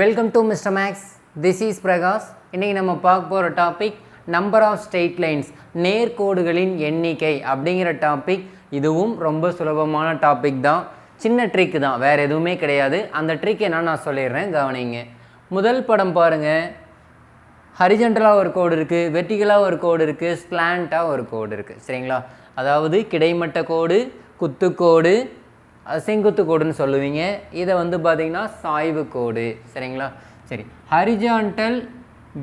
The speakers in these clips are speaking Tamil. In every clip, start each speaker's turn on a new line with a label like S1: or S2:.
S1: Welcome to Mr. Max. This is Prakash. இன்னைக்கு நம்ம பார்க்க போகிற topic number of straight lines, நேர்கோடுகளின் எண்ணிக்கை அப்படிங்கிற டாபிக். இதுவும் ரொம்ப சுலபமான டாபிக் தான், சின்ன ட்ரிக் தான், வேறு எதுவுமே கிடையாது. அந்த ட்ரிக் என்னன்னு நான் சொல்லிடுறேன், கவனிங்க. முதல் படம் பாருங்கள். ஹரிஜென்டலாக ஒரு கோடு இருக்குது, வெர்டிகலாக ஒரு கோடு இருக்குது, ஸ்லாண்டாக ஒரு கோடு இருக்குது. சரிங்களா? அதாவது கிடைமட்ட கோடு, குத்துக்கோடு, செங்குத்து கோடுன்னு சொல்லுவீங்க. இதை வந்து பார்த்திங்கன்னா சாய்வு கோடு. சரிங்களா? சரி, ஹரிஜான்டல்,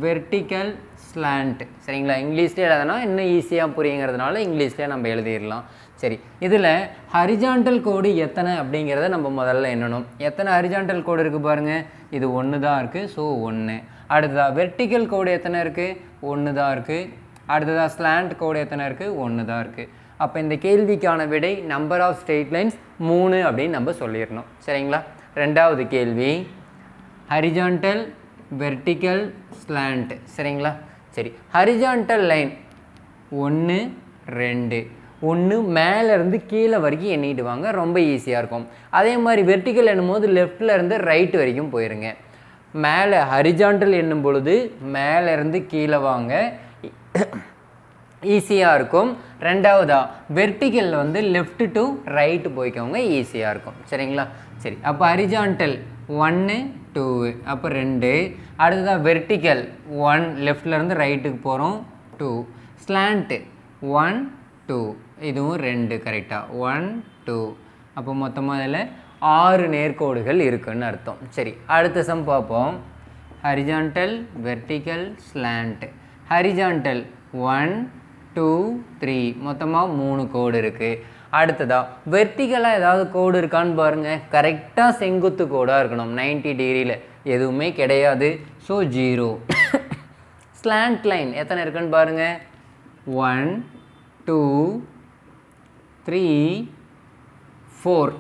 S1: வெர்டிக்கல், ஸ்லாண்ட். சரிங்களா? இங்கிலீஷ்லேயே எழுதுனா இன்னும் ஈஸியாக புரியுங்கிறதுனால இங்கிலீஷ்லேயே நம்ம எழுதிடலாம். சரி, இதில் ஹரிஜான்டல் கோடு எத்தனை அப்படிங்கிறத நம்ம முதல்ல எண்ணணும். எத்தனை ஹரிஜான்டல் கோடு இருக்குது பாருங்கள். இது ஒன்று தான் இருக்குது, ஸோ 1. அடுத்ததாக வெர்டிக்கல் கோடு எத்தனை இருக்குது? 1 தான் இருக்குது. அடுத்ததாக ஸ்லாண்ட் கோடு எத்தனை இருக்குது? 1 தான் இருக்குது. அப்போ இந்த கேள்விக்கான விடை நம்பர் ஆஃப் ஸ்ட்ரெயிட் லைன்ஸ் 3 அப்படின்னு நம்ம சொல்லிடணும். சரிங்களா? ரெண்டாவது கேள்வி ஹரிஜான்டல், வெர்டிக்கல், ஸ்லாண்ட். சரிங்களா? சரி, ஹரிஜான்டல் லைன் 1 2 1 மேலேருந்து கீழே வரைக்கும் எண்ணிட்டு வாங்க, ரொம்ப ஈஸியாக இருக்கும். அதே மாதிரி வெர்டிக்கல் எண்ணும்போது லெஃப்ட்லேருந்து ரைட்டு வரைக்கும் போயிருங்க. மேலே ஹரிஜான்டல் எண்ணும் பொழுது மேலேருந்து கீழே வாங்க, ஈஸியாக இருக்கும். ரெண்டாவதாக வெர்டிக்கலில் வந்து லெஃப்ட் டு ரைட்டு போய்க்கோங்க, ஈஸியாக இருக்கும். சரிங்களா? சரி, அப்போ ஹரிஜான்டல் 1 2, அப்போ 2. அடுத்ததாக வெர்டிக்கல் 1, லெஃப்ட்லேருந்து ரைட்டுக்கு போகிறோம், 2. ஸ்லாண்ட்டு 1 2, இதுவும் 2. கரெக்டாக 1 2. அப்போ மொத்தமாக அதில் 6 நேர்கோடுகள் இருக்குதுன்னு அர்த்தம். சரி, அடுத்த சம் பார்ப்போம். Horizontal, vertical, slant. ஹரிஜான்டல் 1 2 3, மொத்தமாக 3 கோடு இருக்குது. அடுத்ததாக வெர்டிக்கலாக ஏதாவது கோடு இருக்கான்னு பாருங்கள். கரெக்டாக செங்குத்து கோடாக இருக்கணும், 90 டிகிரியில், எதுவுமே கிடையாது, ஸோ 0. ஸ்லாண்ட் லைன் எத்தனை இருக்குன்னு பாருங்கள். 1 2 3 4.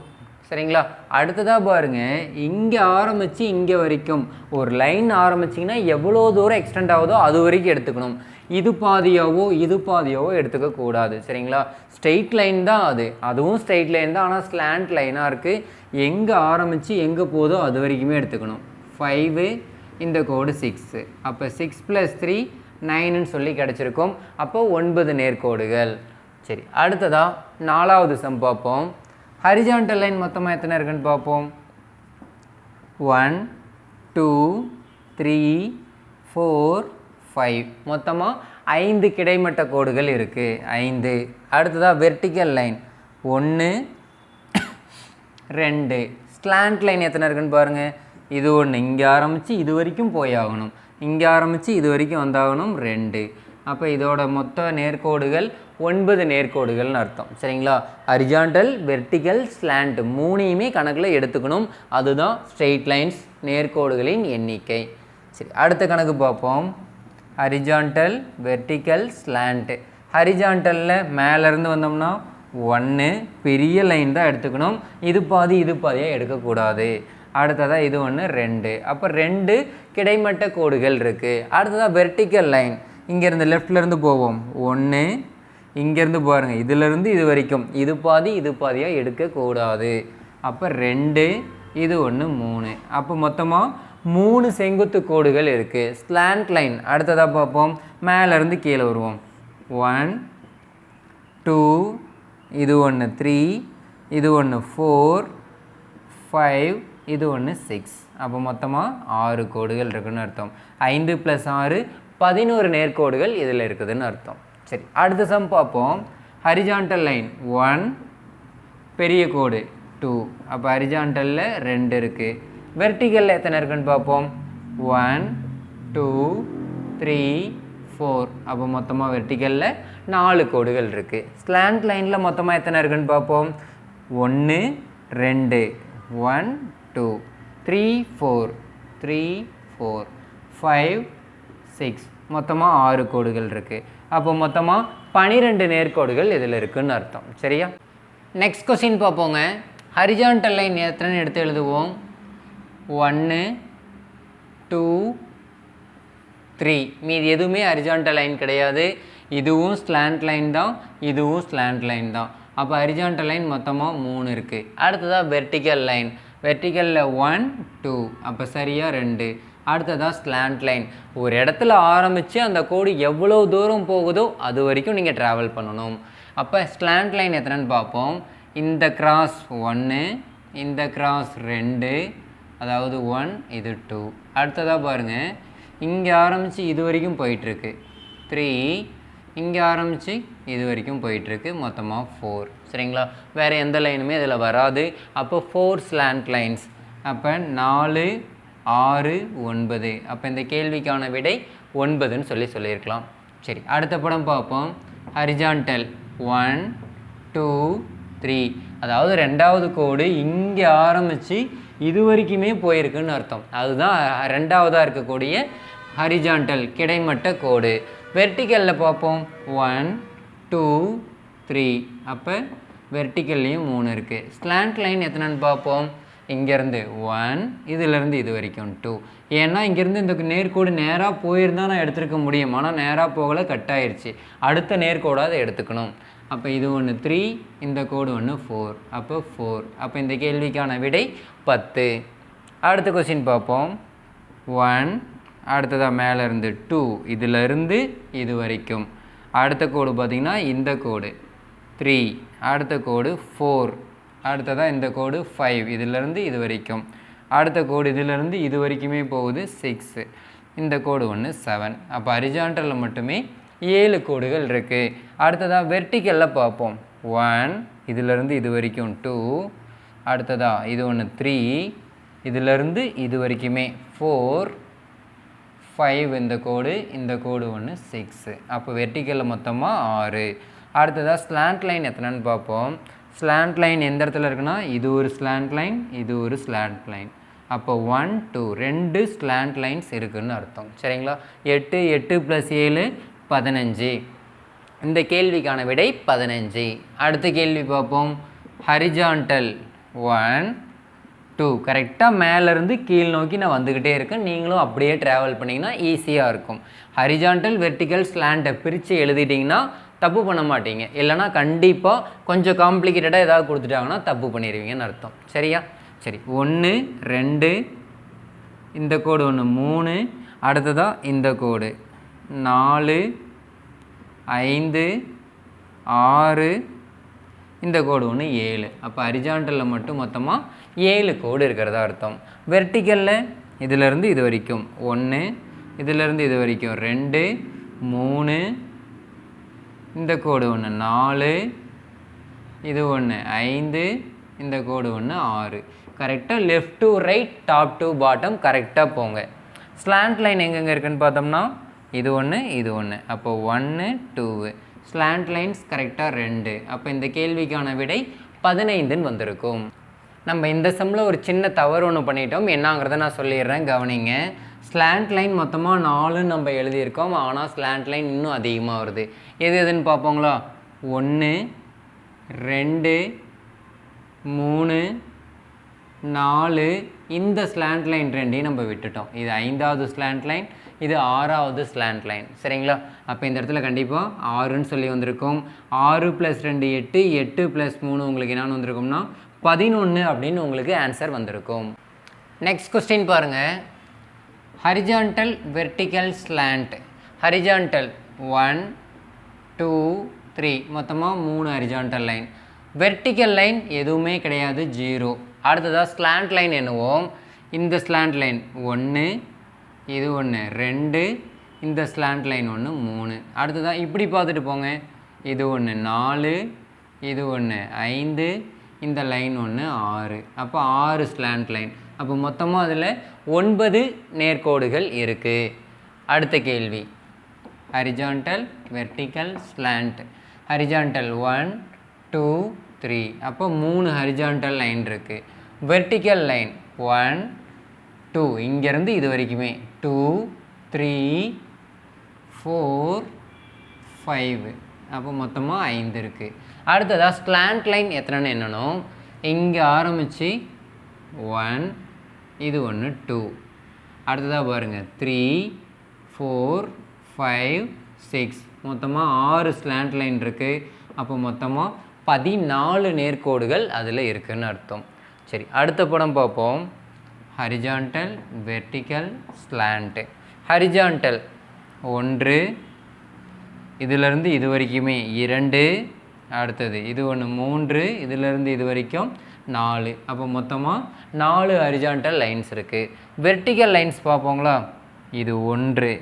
S1: சரிங்களா? அடுத்ததாக பாருங்கள், இங்கே ஆரம்பித்து இங்கே வரைக்கும் ஒரு லைன் ஆரம்பிச்சிங்கன்னா எவ்வளோ தூரம் எக்ஸ்டெண்ட் ஆகுதோ அது வரைக்கும் எடுத்துக்கணும். இது பாதியாவோ இது பாதியாவோ எடுத்துக்கக்கூடாது. சரிங்களா? ஸ்ட்ரெயிட் லைன் தான் அது, அதுவும் ஸ்ட்ரெயிட் லைன் தான், ஆனால் ஸ்லாண்ட் லைனாக இருக்குது. எங்கே ஆரம்பித்து எங்கே போதோ அது வரைக்குமே எடுத்துக்கணும். 5, இந்த கோடு 6, அப்போ 6 + 3 9ன்னு சொல்லி கிடச்சிருக்கும். அப்போ 9 நேர்கோடுகள். சரி, அடுத்ததாக 4வது சம் பார்ப்போம். ஹரிஜான்டல் லைன் மொத்தமாக எத்தனை இருக்குன்னு பார்ப்போம். 1 2 3 4 5, மொத்தமாக 5 கிடைமட்ட கோடுகள் இருக்குது, 5. அடுத்ததாக வெர்டிக்கல் லைன் 1 2. ஸ்லாண்ட் லைன் எத்தனை இருக்குன்னு பாருங்கள். இது 1, இங்கே ஆரம்பித்து இது வரைக்கும் போயாகணும், இங்கே ஆரம்பித்து இது வரைக்கும் வந்தாகணும், 2. அப்போ இதோட மொத்த நேர்கோடுகள் 9 நேர்கோடுகள்னு அர்த்தம். சரிங்களா? ஹரிஜான்டல், வெர்டிக்கல், ஸ்லாண்ட் 3யுமே கணக்கில் எடுத்துக்கணும். அதுதான் ஸ்ட்ரெயிட் லைன்ஸ், நேர்கோடுகளின் எண்ணிக்கை. சரி, அடுத்த கணக்கு பார்ப்போம். Horizontal, vertical, slant. ஹரிஜான்டலில் மேலேருந்து வந்தோம்னா 1, பெரிய லைன் தான் எடுத்துக்கணும், இது பாதி இது பாதியாக எடுக்கக்கூடாது. அடுத்ததாக இது 1 2, அப்போ 2 கிடைமட்ட கோடுகள் இருக்குது. அடுத்ததாக வெர்டிக்கல் லைன், இங்கேருந்து லெஃப்ட்லேருந்து போவோம், 1, இங்கேருந்து பாருங்கள், இதிலேருந்து இது வரைக்கும் இது பாதி இது பாதியாக எடுக்கக்கூடாது. அப்போ 2, இது 1 3, அப்போ மொத்தமாக 3 செங்குத்து கோடுகள் இருக்குது. ஸ்லாண்ட் லைன் அடுத்ததாக பார்ப்போம். மேலேருந்து கீழே வருவோம். 1 2, இது 1 3, இது 1 4 5, இது 1 6. அப்போ மொத்தமாக 6 கோடுகள் இருக்குதுன்னு அர்த்தம். 5 + 6 11 நேர்கோடுகள் இதில் இருக்குதுன்னு அர்த்தம். சரி, அடுத்த சம் பார்ப்போம். ஹரிஜான்டல் லைன் 1, பெரிய கோடு 2, அப்போ ஹரிஜான்டலில் 2 இருக்குது. வெர்டிக்கலில் எத்தனை இருக்குன்னு பார்ப்போம். 1 2 3 4, அப்போ மொத்தமாக வெர்டிக்கலில் 4 கோடுகள் இருக்குது. ஸ்லாண்ட் லைனில் மொத்தமாக எத்தனை இருக்குன்னு பார்ப்போம். 1 2 1 2 3 4 3 4 5 6, மொத்தமாக 6 கோடுகள் இருக்குது. அப்போ மொத்தமாக 12 நேர்கோடுகள் இதில் இருக்குதுன்னு அர்த்தம். சரியா? நெக்ஸ்ட் கொஸ்டின் பார்ப்போங்க. ஹரிஜான்டல் லைன் எத்தனை எடுத்து எழுதுவோம். 1 2 3, மீது எதுவுமே ஹரிஜான்டல் லைன் கிடையாது. இதுவும் ஸ்லாண்ட் லைன் தான், இதுவும் ஸ்லாண்ட் லைன் தான். அப்போ ஹரிஜான்டல் லைன் மொத்தமாக 3 இருக்குது. அடுத்ததாக வெர்டிக்கல் லைன் வெர்டிக்கலில் 1 2 அப்போ சரியாக 2. அடுத்ததாக ஸ்லாண்ட் லைன். ஒரு இடத்துல ஆரம்பித்து அந்த கோடு எவ்வளோ தூரம் போகுதோ அது வரைக்கும் நீங்கள் ட்ராவல் பண்ணணும். அப்போ ஸ்லாண்ட் லைன் எத்தனைன்னு பார்ப்போம். இந்த கிராஸ் 1, இந்த கிராஸ் 2, அதாவது 1, இது 2. அடுத்ததாக பாருங்கள், இங்கே ஆரம்பித்து இது வரைக்கும் போயிட்டுருக்கு 3, இங்கே ஆரம்பித்து இது வரைக்கும் போயிட்டுருக்கு, மொத்தமாக 4. சரிங்களா? வேறு எந்த லைனுமே இதில் வராது. அப்போ 4 ஸ்லாண்ட் லைன்ஸ். அப்போ 4 6 9. அப்போ இந்த கேள்விக்கான விடை 9ன்னு சொல்லியிருக்கலாம். சரி, அடுத்த படம் பார்ப்போம். ஹரிஜான்டல் 1 2 3. அதாவது ரெண்டாவது கோடு இங்கே ஆரம்பித்து இது வரைக்குமே போயிருக்குன்னு அர்த்தம். அதுதான் ரெண்டாவதாக இருக்கக்கூடிய ஹரிஜான்டல் கிடைமட்ட கோடு. வெர்டிக்கலில் பார்ப்போம் 1 2 3. அப்போ வெர்டிக்கல்லையும் 3 இருக்குது. ஸ்லாண்ட் லைன் எத்தனைன்னு பார்ப்போம். இங்கேருந்து 1, இதிலேருந்து இது வரைக்கும் 2. ஏன்னா இங்கேருந்து இந்த நேர்கோடு நேராக போயிருந்தால் நான் எடுத்துருக்க முடியும். ஆனால் நேராக போகலை, கட் ஆயிடுச்சு. அடுத்த நேர்கோடாக அதை எடுத்துக்கணும். அப்போ இது ஒன்று 3, இந்த கோடு ஒன்று 4. அப்போ 4. அப்போ இந்த கேள்விக்கான விடை 10. அடுத்த கொஸ்டின் பார்ப்போம். 1, அடுத்ததாக மேலேருந்து 2, இதிலேருந்து இது வரைக்கும். அடுத்த கோடு பார்த்திங்கன்னா இந்த கோடு 3, அடுத்த கோடு 4, அடுத்ததாக இந்த கோடு 5, இதிலேருந்து இது வரைக்கும். அடுத்த கோடு இதிலேருந்து இது வரைக்குமே போகுது 6, இந்த கோடு ஒன்று 7. அப்போ ஹரிஜான்டலில் மட்டுமே 7 கோடுகள் இருக்குது. அடுத்ததாக வெர்டிக்கலில் பார்ப்போம். 1, இதிலேருந்து இது வரைக்கும் 2, அடுத்ததாக இது ஒன்று 3, இதிலேருந்து இது வரைக்குமே 4, 5, இந்த கோடு ஒன்று 6. அப்போ வெர்டிக்கலில் மொத்தமாக 6. அடுத்ததாக ஸ்லாண்ட் லைன் எத்தனைன்னு பார்ப்போம். ஸ்லாண்ட் லைன் எந்த இடத்துல இருக்குன்னா, இது ஒரு ஸ்லாண்ட் லைன், இது ஒரு ஸ்லாண்ட் லைன். அப்போ 1 2 2 ஸ்லாண்ட் லைன்ஸ் இருக்குதுன்னு அர்த்தம். சரிங்களா? 8 8 + 7 15. இந்த கேள்விக்கான விடை 15. அடுத்த கேள்வி பார்ப்போம். ஹரிஜான்டல் 1 2. கரெக்டாக மேலேருந்து கீழ் நோக்கி நான் வந்துக்கிட்டே இருக்கேன். நீங்களும் அப்படியே ட்ராவல் பண்ணிங்கன்னா ஈஸியாக இருக்கும். ஹரிஜான்டல் வெர்டிக்கல் ஸ்லாண்டை பிரித்து எழுதிட்டிங்கன்னா தப்பு பண்ண மாட்டீங்க. இல்லைனா கண்டிப்பாக கொஞ்சம் காம்ப்ளிகேட்டடாக ஏதாவது கொடுத்துட்டாங்கன்னா தப்பு பண்ணிடுவீங்கன்னு அர்த்தம். சரியா? சரி, 1 2, இந்த கோடு ஒன்று 3, அடுத்ததாக இந்த கோடு 4 5 6, இந்த கோடு ஒன்று 7. அப்போ ஹரிஜான்டலில் மட்டும் மொத்தமாக 7 கோடு இருக்கிறதா அர்த்தம். வெர்டிக்கலில் இதிலேருந்து இது வரைக்கும் 1, இதிலேருந்து இது வரைக்கும் 2 3, இந்த கோடு ஒன்று 4, இது ஒன்று 5, இந்த கோடு ஒன்று 6. கரெக்டாக left to right, top to bottom கரெக்டாக போங்க. ஸ்லாண்ட் லைன் எங்கெங்கே இருக்குதுன்னு பார்த்தோம்னா இது ஒன்று இது ஒன்று. அப்போ 1 2. ஸ்லாண்ட் லைன்ஸ் கரெக்டாக 2. அப்போ இந்த கேள்விக்கான விடை 15ன்னு வந்திருக்கும். நம்ம இந்த சம்மில் ஒரு சின்ன தவறு ஒன்று பண்ணிட்டோம். என்னங்கிறத நான் சொல்லிடுறேன், கவனிங்க. ஸ்லாண்ட் லைன் மொத்தமாக 4 நம்ம எழுதியிருக்கோம். ஆனால் ஸ்லாண்ட் லைன் இன்னும் அதிகமாக வருது. எதுன்னு பார்ப்போங்களா? 1 2 3 4. இந்த ஸ்லாண்ட் லைன் 2ஐயும் நம்ம விட்டுட்டோம். இது 5வது ஸ்லாண்ட் லைன், இது 6வது ஸ்லாண்ட் லைன். சரிங்களா? அப்போ இந்த இடத்துல கண்டிப்பாக 6ன்னு சொல்லி வந்திருக்கும். 6 + 2 8, 8 + 3 உங்களுக்கு என்னென்னு வந்திருக்கும்னா 11 அப்படின்னு உங்களுக்கு ஆன்சர் வந்திருக்கும். நெக்ஸ்ட் கொஸ்டின் பாருங்கள். Horizontal vertical slant. ஹரிஜான்டல் 1 2 3, மொத்தமாக 3 ஹரிஜான்டல் லைன். வெர்டிக்கல் லைன் எதுவுமே கிடையாது, 0. அடுத்ததாக ஸ்லாண்ட் லைன் என்னவோம். இந்த ஸ்லாண்ட் லைன் 1, இது ஒன்று 2, இந்த ஸ்லாண்ட் லைன் ஒன்று 3. அடுத்ததாக இப்படி பார்த்துட்டு போங்க. இது ஒன்று 4, இது ஒன்று 5, இந்த லைன் ஒன்று 6. அப்போ 6 ஸ்லாண்ட் லைன். அப்போ மொத்தமாக அதில் 9 நேர்கோடுகள் இருக்குது. அடுத்த கேள்வி. Horizontal vertical slant. ஹரிஜான்டல் 1 2 3. அப்போ 3 ஹரிஜான்டல் லைன் இருக்குது. வெர்டிக்கல் லைன் 1 2, இங்கேருந்து இது வரைக்குமே 2 3 4 5. அப்போ மொத்தமாக 5 இருக்குது. அடுத்ததாக ஸ்லாண்ட் லைன் எத்தனைன்னு என்னணும். இங்கே ஆரம்பித்து 1, இது ஒன்று 2. அடுத்ததாக பாருங்கள் 3 4 5 6. மொத்தமாக 6 ஸ்லாண்ட் லைன் இருக்குது. அப்போ மொத்தமாக 14 நேர்கோடுகள் அதில் இருக்குதுன்னு அர்த்தம். சரி, அடுத்த படம் பார்ப்போம். Horizontal, vertical, slant. ஹரிஜான்டல் 1, இதிலிருந்து இது வரைக்குமே 2, அடுத்தது இது ஒன்று 3, இதிலிருந்து இது வரைக்கும் 4. அப்போ மொத்தமாக 4 ஹரிஜான்டல் லைன்ஸ் இருக்குது. வெர்டிக்கல் லைன்ஸ் பார்ப்போங்களா? இது 1,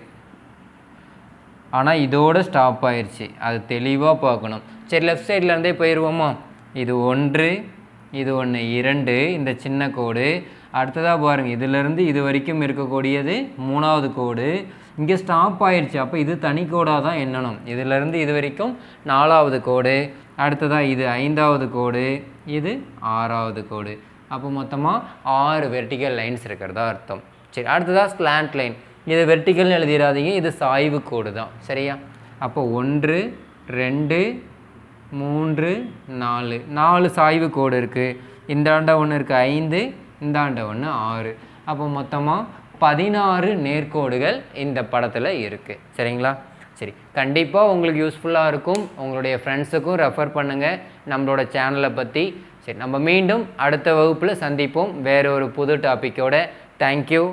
S1: ஆனால் இதோடு ஸ்டாப் ஆயிடுச்சு, அது தெளிவாக பார்க்கணும். சரி, லெஃப்ட் சைட்லேருந்தே போயிடுவோமா? இது 1, இது ஒன்று 2, இந்த சின்ன கோடு. அடுத்ததாக பாருங்கள், இதிலேருந்து இது வரைக்கும் இருக்கக்கூடியது 3வது கோடு, இங்கே ஸ்டாப் ஆயிடுச்சு. அப்போ இது தனி கோடாக தான் எண்ணணும். இதிலேருந்து இது வரைக்கும் 4வது கோடு, அடுத்ததாக இது 5வது கோடு, இது 6வது கோடு. அப்போ மொத்தமாக 6 வெர்டிக்கல் லைன்ஸ் இருக்கிறதா அர்த்தம். சரி, அடுத்ததாக ஸ்லாண்ட் லைன். இது வெர்டிக்கல்னு எழுதிடாதீங்க, இது சாய்வு கோடு தான். சரியா? அப்போ 1, 2, 3, 4, 4 சாய்வு கோடு இருக்குது. இந்த ஆண்ட ஒன்று இருக்குது 5, இந்த ஆண்ட ஒன்று 6. அப்போ மொத்தமாக 16 நேர்கோடுகள் இந்த படத்தில் இருக்குது. சரிங்களா? சரி, கண்டிப்பாக உங்களுக்கு யூஸ்ஃபுல்லாக இருக்கும். உங்களுடைய ஃப்ரெண்ட்ஸுக்கும் ரெஃபர் பண்ணுங்கள் நம்மளோட சேனலை பற்றி. சரி, நம்ம மீண்டும் அடுத்த வகுப்பில் சந்திப்போம் வேறு ஒரு புது டாப்பிக்கோட. தேங்க்யூ.